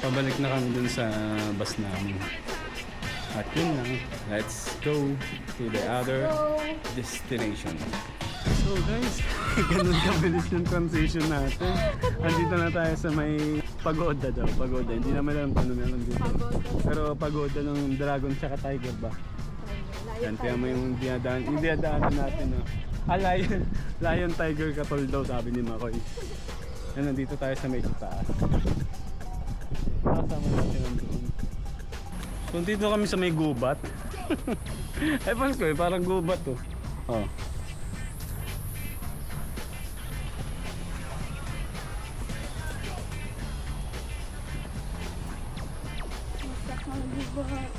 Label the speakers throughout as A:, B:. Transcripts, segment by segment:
A: Pabalik na kami dun sa bus namin. At yun lang, let's go to the other destination. So guys, ganun kabilis yung transition natin. Andito na tayo sa may pagoda daw, pagoda. Hindi naman alam kung ano meron dito. Pero pagoda ng dragon tsaka tiger ba? Yan, kaya mo yung dinadaanan natin. No? Lion, tiger, katol daw sabi ni Makoy. Yan, nandito tayo sa may taas. Kasama natin nandun. So dito kami sa may gubat. Ay pans ko parang gubat to. Oh.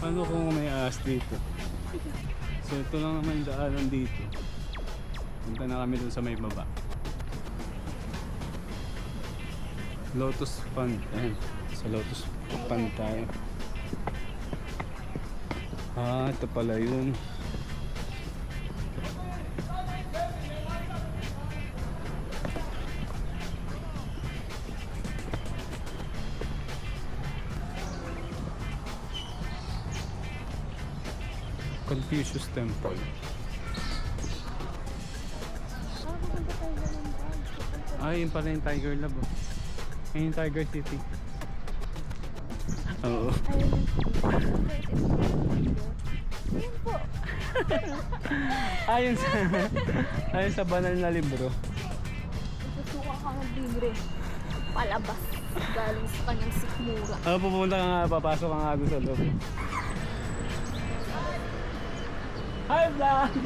A: Ano kung may ahas dito? So ito lang naman yung daanan dito. Punta na kami dun sa may baba. Lotus Pond. Ayan. Sa Lotus Pond tayo. Ah, ito pala yun. Confucius Temple. Yun pala yung Tiger Lab. Ayun yung Tiger City. Oo.
B: Ayun po.
A: Ayun sa banal na libro.
B: Susuka ka ng libre. Palabas. Galing sa kanyang sikmura.
A: Pupunta ka nga, papasok ka nga doon sa loob. Hi vlog!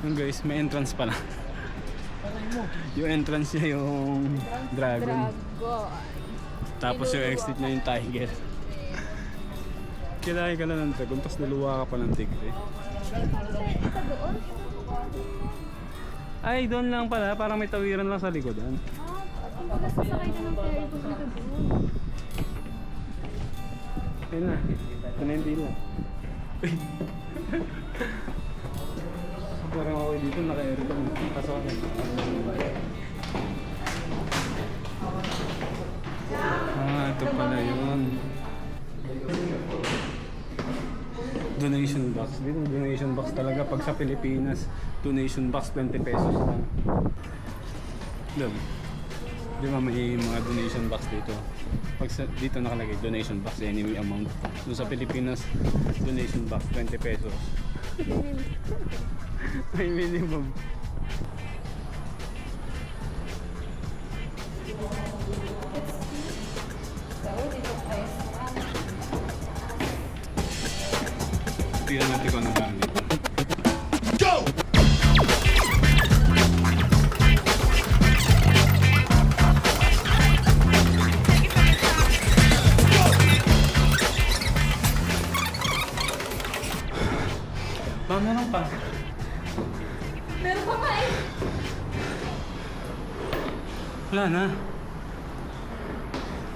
A: Yung guys, may entrance pala. Yung entrance niya yung dragon. Tapos yung exit niya yung tiger. Kailangan ka na ng dragon, tapos naluwa ka pa ng tigre. Ay, doon lang pala. Parang may tawiran lang sa likodan.
B: Kumbaga sasakay na ng ferry pupunta doon.
A: Ayun na. Ito na yung dila. Parang ako dito, naka-aircon. Pasok na. Ito pala yun. Donation box. Dito donation box talaga pag sa Pilipinas. Donation box 20 pesos lang. Doon. Di ba may mga donation box dito? Pag dito nakalagay donation box anyway amount. Doon sa Pilipinas donation box 20 pesos. May minimum. Tignan natin kung ano ba dito. Go! Meron pa.
B: Meron pa nga eh.
A: Wala na.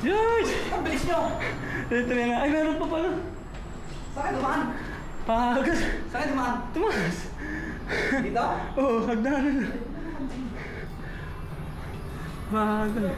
A: Yay!
C: Ang bilis nyo!
A: Ito na. Ay, meron pa pala.
C: Saan dumaan?
A: Pagas.
C: Saan dumaan?
A: Tumakas.
C: Dito?
A: Oo, hagdanan na. Bagal.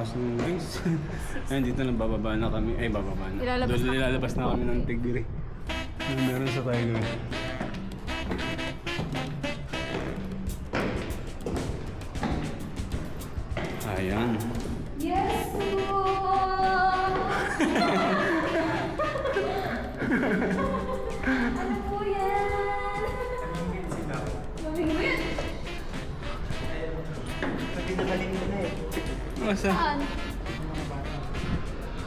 A: lakas ng wings. Ayun, dito na bababa na kami. Ay, bababa na.
B: Ilalabas
A: Doon
B: na.
A: ilalabas na kami ng Tigre. Yung meron sa Tiger. Ayan.
B: Yes po! Ano po yan? Mamingwit?
C: Pinakalimit na eh.
A: Masa?
B: Saan?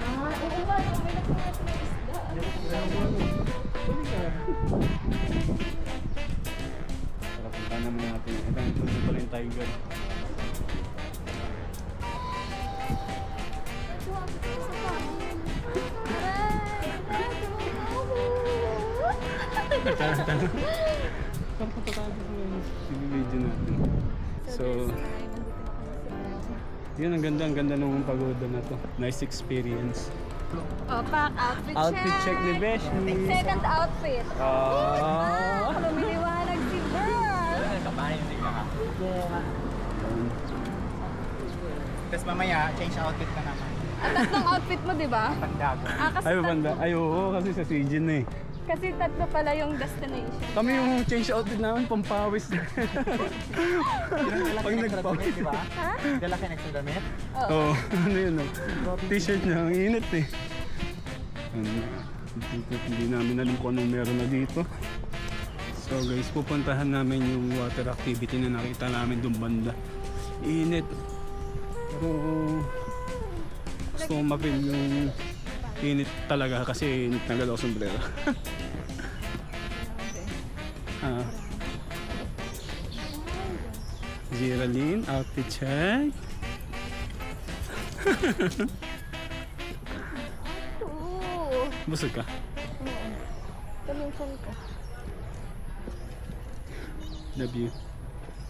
B: Ah, oo ba? May nakuha na isda.
A: Tara, punta naman natin. Ito, ito pala yung Tiger. Video natin. So, yun ang ganda ng pagoda na to. Nice experience.
B: Oh, pack
A: Outfit check ni Beshi.
B: Second outfit.
A: Ah.
B: Lumiliwanag si girl.
C: Kabayan din ka. Tapos mamaya, change outfit ka naman.
B: At tatlong outfit mo, di ba?
C: Pandago.
B: Ah, kasi
A: Ay, banda. Ay, oo, kasi sa Sijin na eh.
B: Kasi tatlo pala yung destination.
A: Kami yung change outfit namin, pampawis. Pag nagpawis.
C: Di ba?
B: Ha?
C: Dala ka next to damit?
B: Oo.
A: Oo, ano yun oh. T-shirt niya, ang init eh. Hindi namin alam kung anong meron na dito. So guys, pupuntahan namin yung water activity na nakita namin doon banda. Init. Pero gusto ko mapil yung init talaga kasi nagtanggal ako sombrero. Ah. Geraldine, outfit check.
B: Oo.
A: Busog ka?
B: Oo. Paminsan ka.
A: Love you.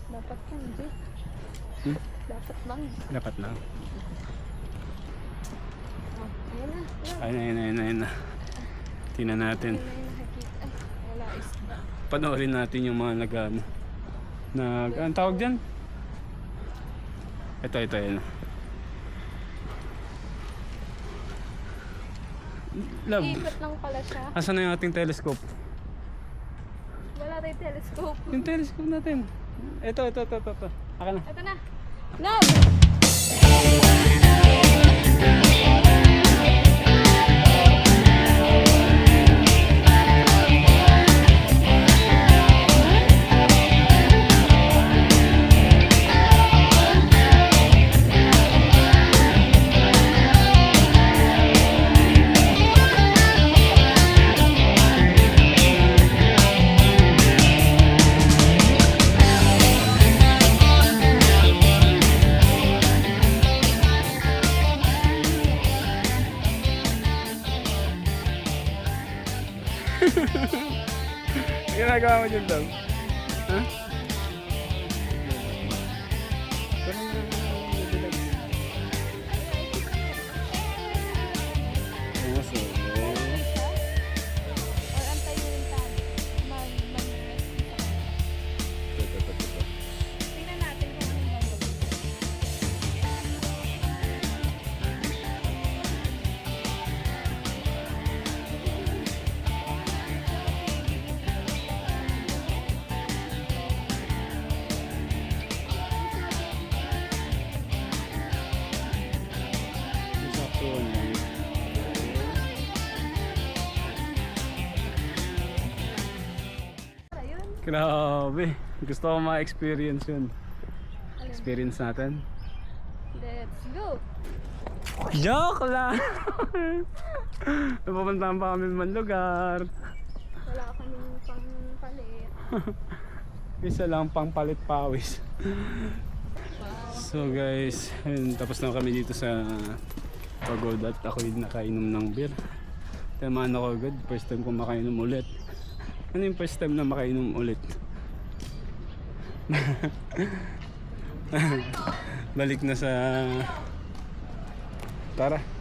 B: Dapat lang, Jay.
A: Hmm?
B: Dapat lang.
A: Dapat lang.
B: Oh, ayun na.
A: Ayun na. Tingnan natin.
B: Ayun na yung nakikita. Ay, wala isda.
A: Panoorin natin yung mga anong tawag dyan? Ito, yun. Love,
B: Ikot lang pala siya.
A: asan na yung ating telescope?
B: Wala tayong telescope.
A: Yung telescope natin. Ito. Aka na.
B: Ito na. Love!
A: Ginagawa mo dyan daw? Ha? Oo, so,
B: Or antay mo yung tali. Tingnan natin kung anong gagawin. Ayun.
A: grabe. Gusto ko ma-experience yun. Experience natin.
B: Let's go!
A: Joke lang! Napupuntahan pa kami man lugar.
B: Wala kaming pang-palit.
A: Isa lang pang palit pawis. So guys, ayun, tapos na kami dito sa pagoda at ako yung nakainom ng beer. Tamaan ako agad, first time ko makainom ulit. Ano yung first time na makainom ulit? Balik na sa... Tara.